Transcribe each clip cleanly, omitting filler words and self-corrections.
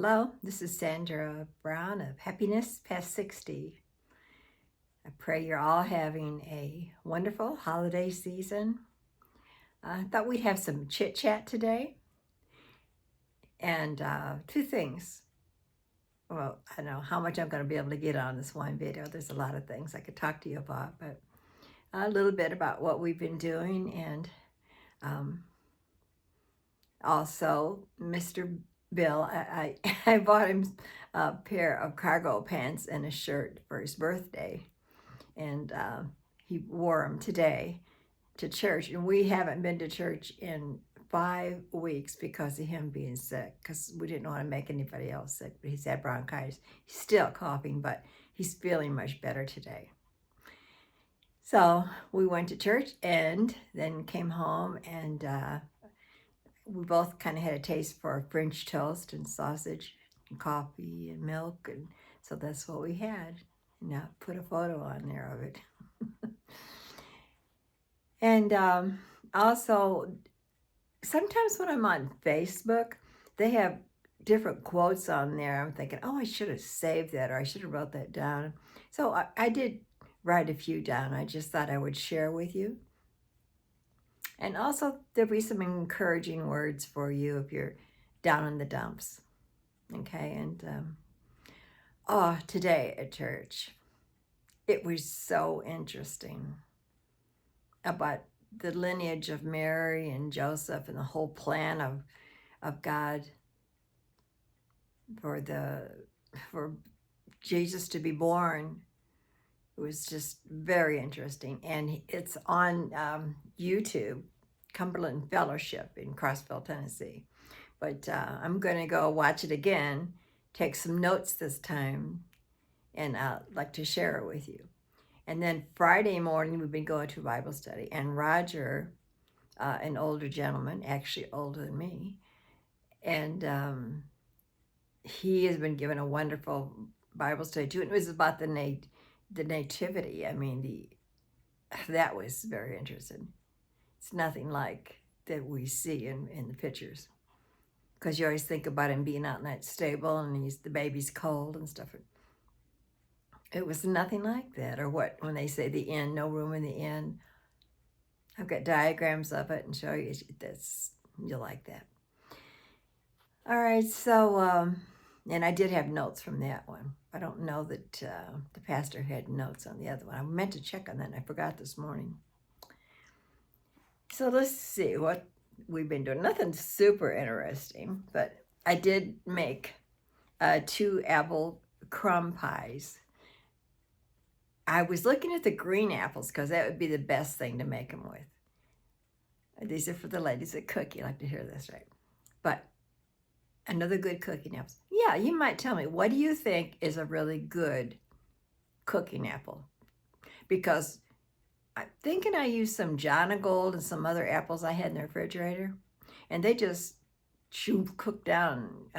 Hello, this is Sandra Brown of Happiness Past 60. I pray you're all having a wonderful holiday season. I thought we'd have some chit chat today. And two things. Well, I don't know how much I'm going to be able to get on this one video. There's a lot of things I could talk to you about, but a little bit about what we've been doing and um, also Mr. Bill. I bought him a pair of cargo pants and a shirt for his birthday. And he wore them today to church. And we haven't been to church in 5 weeks because of him being sick, because we didn't want to make anybody else sick. But he's had bronchitis. He's still coughing, but he's feeling much better today. So we went to church and then came home, and we both kind of had a taste for French toast and sausage and coffee and milk. And so that's what we had. And I put a photo on there of it. And also, sometimes when I'm on Facebook, they have different quotes on there. I'm thinking, oh, I should have saved that, or I should have wrote that down. So I did write a few down. I just thought I would share with you. And also, there'll be some encouraging words for you if you're down in the dumps. Okay, and today at church, it was so interesting about the lineage of Mary and Joseph and the whole plan of God for Jesus to be born. It was just very interesting, and it's on YouTube, Cumberland Fellowship in Crossville, Tennessee. But I'm going to go watch it again, take some notes this time, and I'd like to share it with you. And then Friday morning, we've been going to a Bible study. And Roger, an older gentleman, actually older than me, and he has been given a wonderful Bible study too. And it was about the nativity. I mean, that was very interesting. It's nothing like that we see in the pictures, because you always think about him being out in that stable and the baby's cold and stuff. It was nothing like that. Or what, when they say the inn, no room in the inn. I've got diagrams of it and show you. You'll like that. All right, so, and I did have notes from that one. I don't know that the pastor had notes on the other one. I meant to check on that, and I forgot this morning. So let's see what we've been doing. Nothing super interesting, but I did make 2 apple crumb pies. I was looking at the green apples because that would be the best thing to make them with. These are for the ladies that cook. You like to hear this, right? But another good cooking apple. Yeah, you might tell me, what do you think is a really good cooking apple? Because I'm thinking I used some Jana Gold and some other apples I had in the refrigerator, and they just cooked down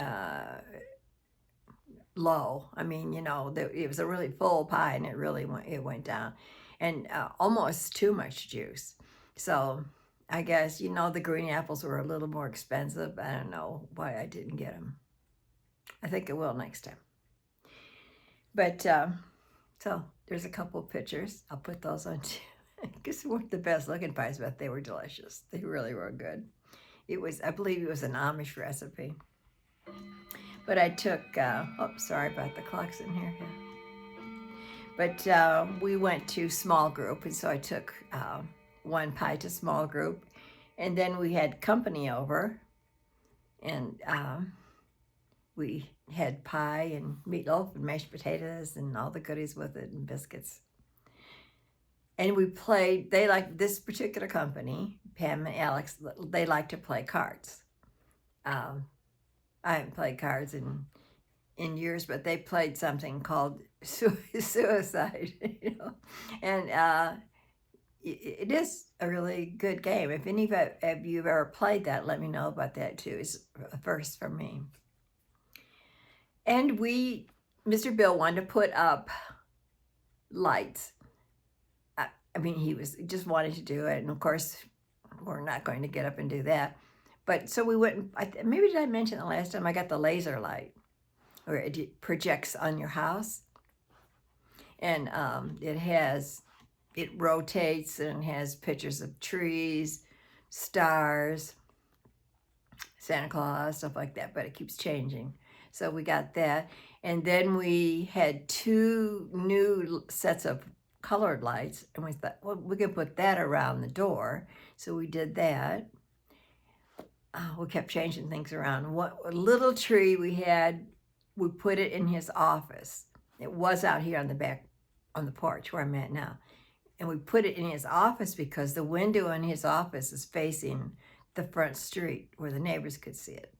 low. I mean, it was a really full pie, and it went down, and almost too much juice. So I guess, the green apples were a little more expensive. I don't know why I didn't get them. I think I will next time. But so there's a couple of pictures. I'll put those on too. I guess they weren't the best looking pies, but they were delicious. They really were good. I believe it was an Amish recipe. But I took, sorry about the clocks in here. But we went to small group, and so I took one pie to small group. And then we had company over, and we had pie and meatloaf and mashed potatoes and all the goodies with it and biscuits. And we played, they like this particular company, Pam and Alex, they like to play cards. I haven't played cards in years, but they played something called suicide, and it is a really good game. If any of you have ever played that, let me know about that too. It's a first for me. And Mr. Bill wanted to put up lights. I mean, he just wanted to do it, and of course, we're not going to get up and do that. But so we went, maybe did I mention the last time I got the laser light? or it projects on your house. And it rotates and has pictures of trees, stars, Santa Claus, stuff like that, but it keeps changing. So we got that. And then we had 2 new sets of colored lights, and we thought, well, we could put that around the door. So we did that. We kept changing things around. What little tree we had, we put it in his office. It was out here on the back, on the porch where I'm at now. And we put it in his office because the window in his office is facing the front street where the neighbors could see it.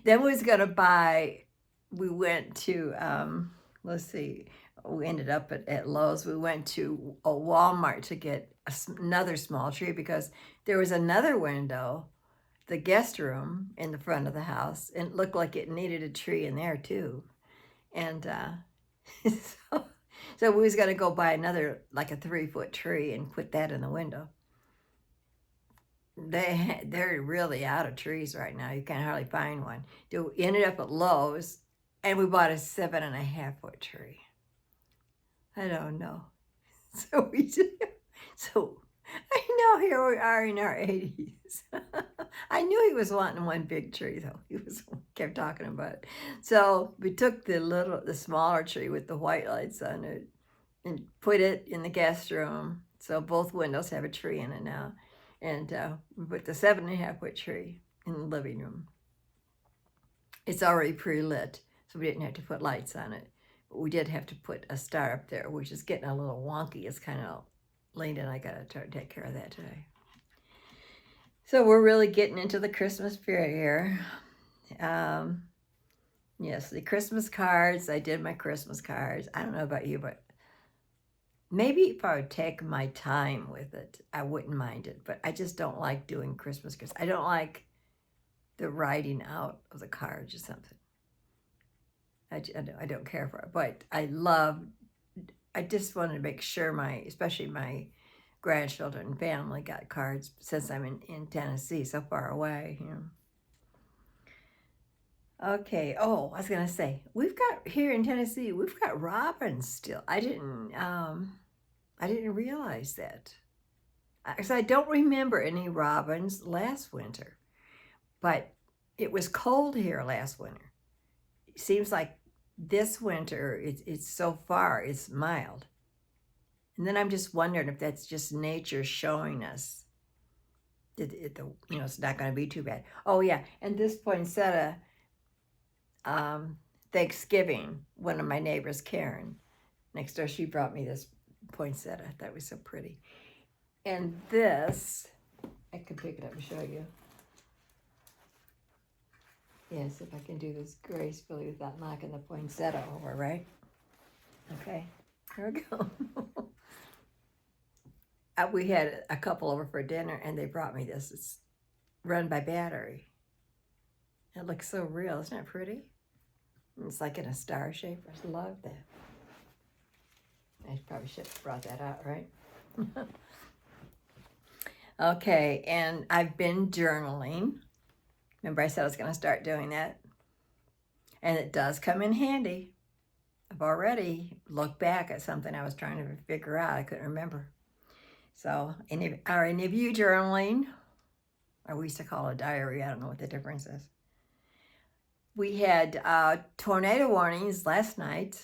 Then we was going to buy, we went to, let's see, we ended up at Lowe's. We went to a Walmart to get another small tree because there was another window, the guest room in the front of the house, and it looked like it needed a tree in there too. And so we was going to go buy another, like a 3-foot tree and put that in the window. They're really out of trees right now. You can hardly find one. We ended up at Lowe's, and we bought a 7.5-foot tree. I don't know. So I know here we are in our 80s. I knew he was wanting one big tree, though. He kept talking about it. So we took the smaller tree with the white lights on it and put it in the guest room. So both windows have a tree in it now. And we put the 7.5-foot tree in the living room. It's already pre-lit, so we didn't have to put lights on it. But we did have to put a star up there, which is getting a little wonky. It's kind of late, and I got to try to take care of that today. So we're really getting into the Christmas spirit here. Yes, the Christmas cards. I did my Christmas cards. I don't know about you, but maybe if I would take my time with it, I wouldn't mind it. But I just don't like doing Christmas cards. I don't like the writing out of the cards or something. I don't care for it. But I just wanted to make sure especially my grandchildren and family got cards since I'm in Tennessee, so far away. Okay. Oh, I was gonna say, here in Tennessee, we've got robins still. I didn't realize that. Because I don't remember any robins last winter, but it was cold here last winter. It seems like this winter, it's so far, it's mild. And then I'm just wondering if that's just nature showing us that it's not going to be too bad. Oh yeah, and this poinsettia, Thanksgiving, one of my neighbors, Karen, next door, she brought me this poinsettia. That was so pretty. And this, I can pick it up and show you. Yes, if I can do this gracefully without knocking the poinsettia over, right? Okay, here we go. We had a couple over for dinner, and they brought me this. It's run by battery. It looks so real. Isn't it pretty? It's like in a star shape. I just love that. I probably should have brought that out, right? Okay, and I've been journaling. Remember I said I was going to start doing that? And it does come in handy. I've already looked back at something I was trying to figure out. I couldn't remember. So, are any of you journaling? Or we used to call it a diary. I don't know what the difference is. We had tornado warnings last night.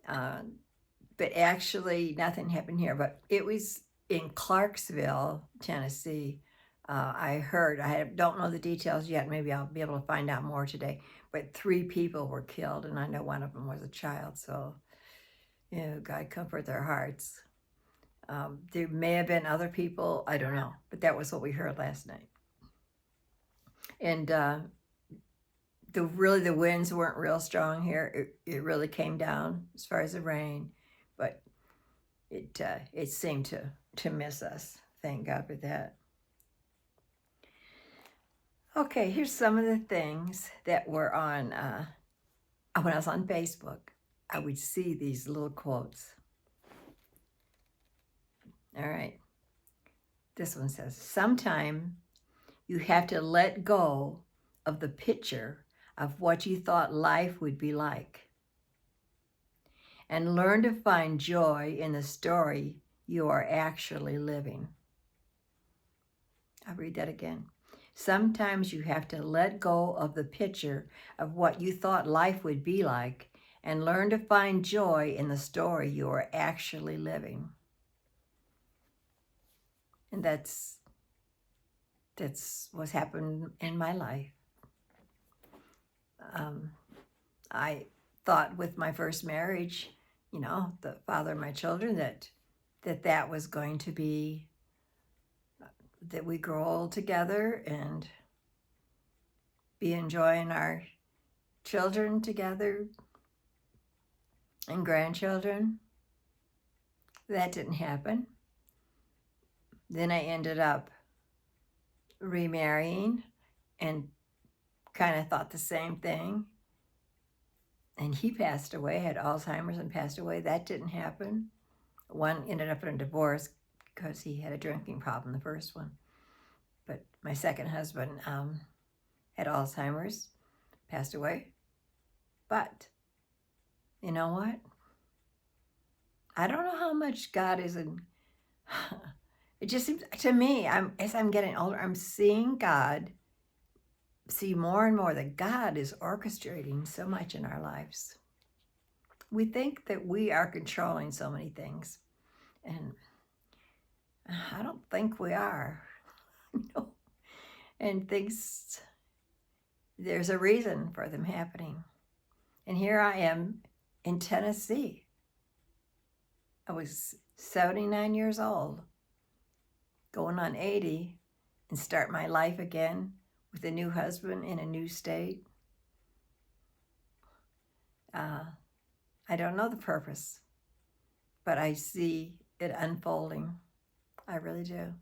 But actually, nothing happened here. But it was in Clarksville, Tennessee. I heard, don't know the details yet. Maybe I'll be able to find out more today. But 3 people were killed, and I know one of them was a child. So, God comfort their hearts. There may have been other people, I don't know, but that was what we heard last night. And the winds weren't real strong here. It really came down as far as the rain, but it seemed to miss us. Thank God for that. Okay, here's some of the things that were on when I was on Facebook. I would see these little quotes. All right. This one says, sometime you have to let go of the picture of what you thought life would be like, and learn to find joy in the story you are actually living. I'll read that again. Sometimes you have to let go of the picture of what you thought life would be like and learn to find joy in the story you are actually living. And that's what's happened in my life. I thought with my first marriage, the father of my children, that was going to be that we grow old together and be enjoying our children together and grandchildren. That didn't happen. Then I ended up remarrying and kind of thought the same thing. And he passed away, had Alzheimer's and passed away. That didn't happen. One ended up in a divorce because he had a drinking problem, the first one. But my second husband had Alzheimer's, passed away. But you know what? I don't know how much God is in. It just seems to me, as I'm getting older, I'm seeing God, see more and more that God is orchestrating so much in our lives. We think that we are controlling so many things, and I don't think we are. No. And things, there's a reason for them happening. And here I am in Tennessee. I was 79 years old, going on 80, and start my life again with a new husband in a new state. I don't know the purpose, but I see it unfolding. I really do.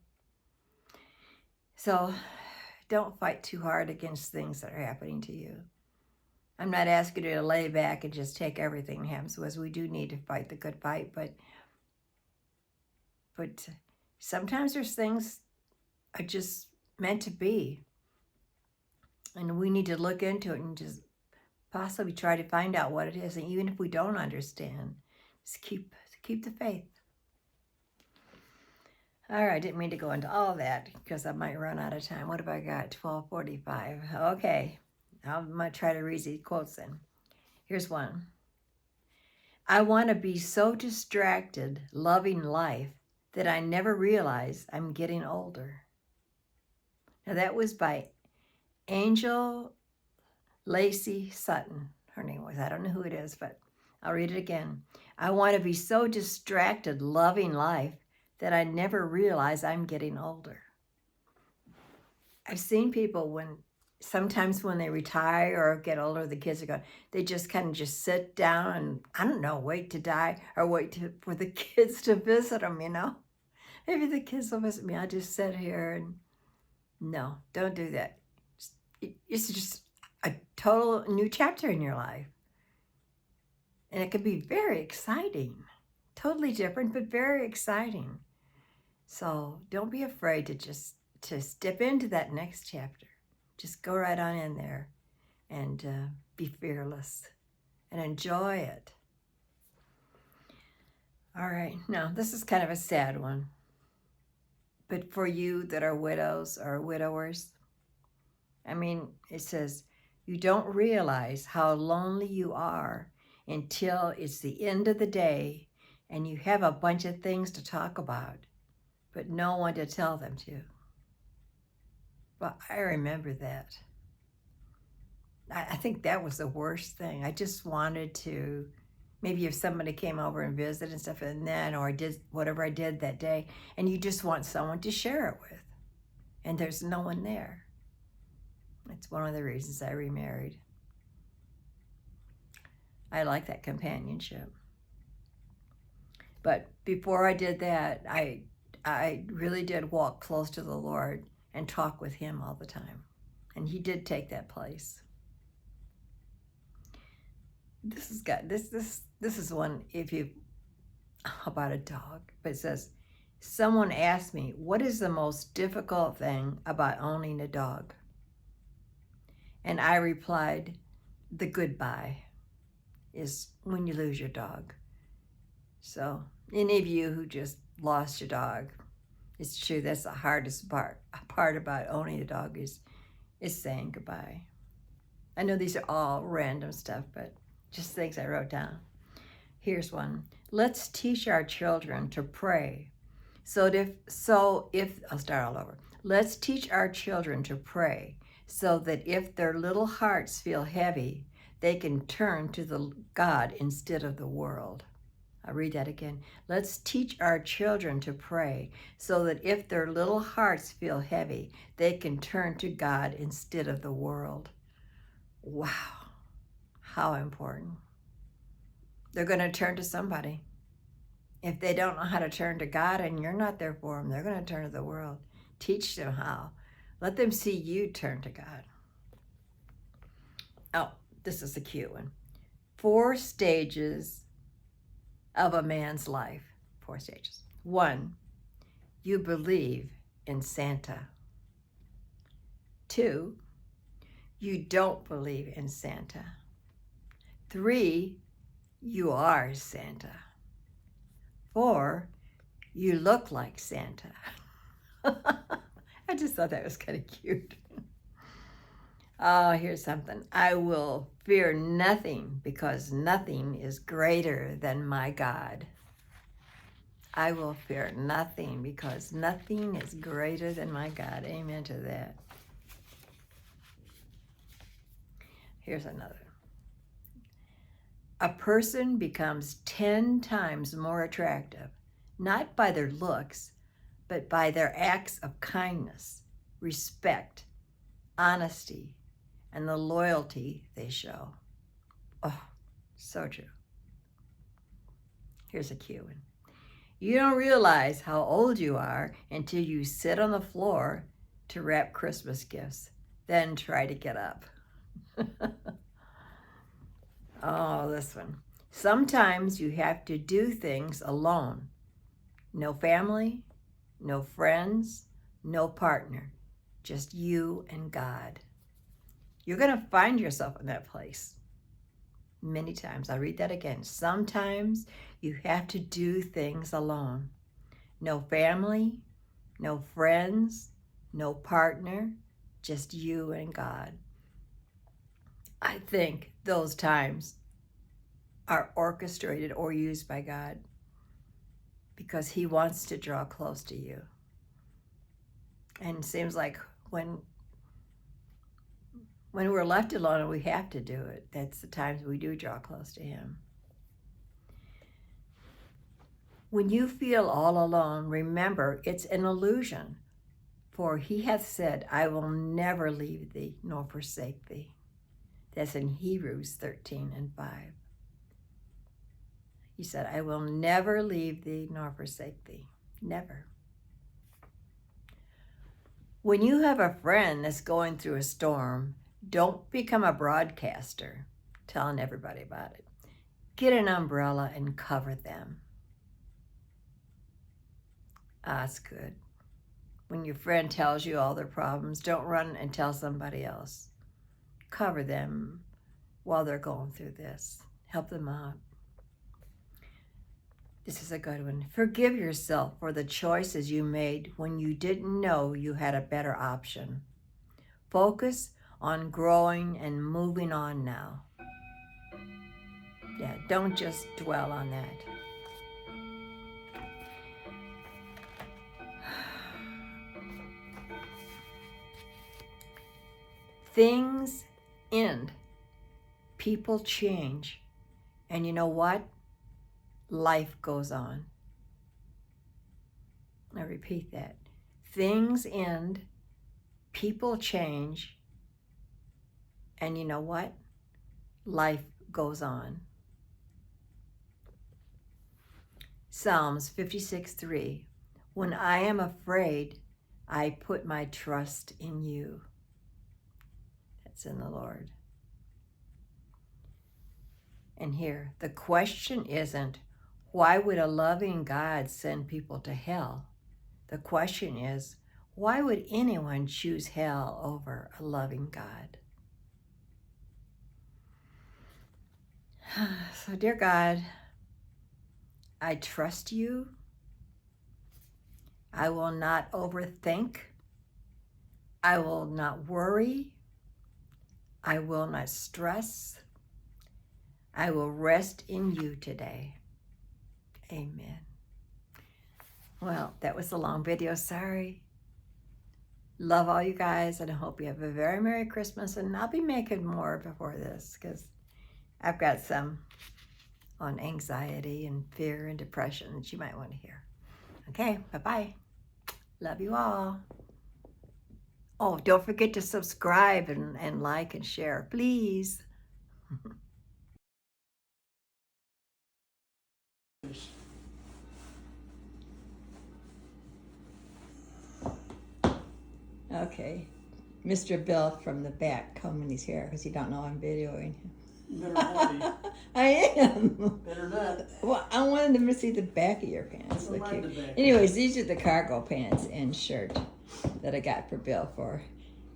So don't fight too hard against things that are happening to you. I'm not asking you to lay back and just take everything that happens to us. We do need to fight the good fight, but sometimes there's things are just meant to be. And we need to look into it and just possibly try to find out what it is. And even if we don't understand, just keep the faith. All right, I didn't mean to go into all that because I might run out of time. What have I got? 12:45. Okay, I'm going to try to read these quotes then. Here's one. I want to be so distracted loving life that I never realize I'm getting older. Now that was by Angel Lacey Sutton. Her name was. I don't know who it is, but I'll read it again. I want to be so distracted loving life that I never realize I'm getting older. I've seen people sometimes when they retire or get older, the kids are gone, they just kind of just sit down and, I don't know, wait to die or for the kids to visit them, Maybe the kids will visit me. I'll just sit here and, no, don't do that. It's just a total new chapter in your life. And it can be very exciting. Totally different, but very exciting. So don't be afraid to step into that next chapter. Just go right on in there and be fearless and enjoy it. All right, now this is kind of a sad one. But for you that are widows or widowers, it says, you don't realize how lonely you are until it's the end of the day and you have a bunch of things to talk about, but no one to tell them to. Well, I remember that. I think that was the worst thing. I just wanted to, maybe if somebody came over and visited and stuff, or I did whatever I did that day, and you just want someone to share it with, and there's no one there. It's one of the reasons I remarried. I like that companionship. But before I did that, I really did walk close to the Lord and talk with Him all the time. And He did take that place. This is one about a dog, but it says, someone asked me, what is the most difficult thing about owning a dog? And I replied, the goodbye is when you lose your dog. So any of you who just lost your dog, it's true, that's the hardest part about owning a dog is saying goodbye. I know these are all random stuff, but just things I wrote down. Here's one. Let's teach our children to pray. I'll start all over. Let's teach our children to pray so that if their little hearts feel heavy, they can turn to the God instead of the world. I'll read that again. Let's teach our children to pray so that if their little hearts feel heavy, they can turn to God instead of the world. Wow, how important. They're going to turn to somebody. If they don't know how to turn to God and you're not there for them, they're going to turn to the world. Teach them how. Let them see you turn to God. Oh, this is a cute one. 4 stages of a man's life. 4 stages. 1, you believe in Santa. 2, you don't believe in Santa. 3, you are Santa. 4, you look like Santa. I just thought that was kind of cute. Oh, here's something. I will fear nothing because nothing is greater than my God. I will fear nothing because nothing is greater than my God. Amen to that. Here's another. A person becomes 10 times more attractive, not by their looks, but by their acts of kindness, respect, honesty, and the loyalty they show. Oh, so true. Here's a cute one. You don't realize how old you are until you sit on the floor to wrap Christmas gifts, then try to get up. Oh, this one. Sometimes you have to do things alone. No family, no friends, no partner, just you and God. You're going to find yourself in that place many times. I'll read that again. Sometimes you have to do things alone. No family, no friends, no partner, just you and God. I think those times are orchestrated or used by God because He wants to draw close to you. And it seems like when we're left alone and we have to do it, that's the times we do draw close to Him. When you feel all alone, remember it's an illusion, for He hath said, I will never leave thee nor forsake thee. That's in Hebrews 13:5. He said, I will never leave thee nor forsake thee. Never. When you have a friend that's going through a storm, don't become a broadcaster telling everybody about it. Get an umbrella and cover them. That's good. When your friend tells you all their problems, don't run and tell somebody else. Cover them while they're going through this. Help them out. This is a good one. Forgive yourself for the choices you made when you didn't know you had a better option. Focus on growing and moving on now. Yeah, don't just dwell on that. Things end. People change. And you know what? Life goes on. I repeat that. Things end. People change. And you know what? Life goes on. Psalms 56:3. When I am afraid, I put my trust in you. That's in the Lord. And here, the question isn't, why would a loving God send people to hell? The question is, why would anyone choose hell over a loving God? So, dear God, I trust you. I will not overthink. I will not worry. I will not stress. I will rest in you today. Amen. Well, that was a long video. Sorry. Love all you guys, and I hope you have a very Merry Christmas. And I'll be making more before this because I've got some on anxiety and fear and depression that you might want to hear. Okay, bye-bye. Love you all. Oh, don't forget to subscribe and like and share, please. Okay. Mr. Bill from the back, come when he's here because you don't know I'm videoing him. Better not. I am. Better not. Well, I wanted them to see the back of your pants. Don't mind the back. Anyways, these are the cargo pants and shirt that I got for Bill for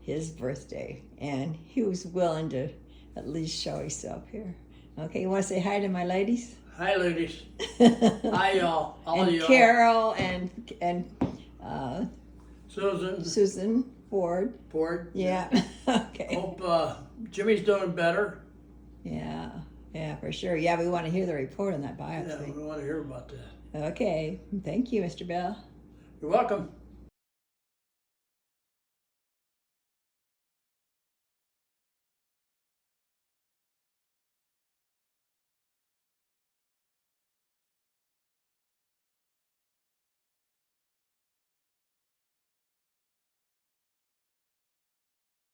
his birthday. And he was willing to at least show himself here. Okay, you want to say hi to my ladies? Hi, ladies. Hi, y'all. All and y'all. Carol and Susan. Susan Ford. Ford. Yeah. Okay. Hope Jimmy's doing better. Yeah. Yeah, for sure. Yeah, we want to hear the report on that Yeah, biopsy. we want to hear about that. Okay. Thank you, Mr. Bell. You're welcome.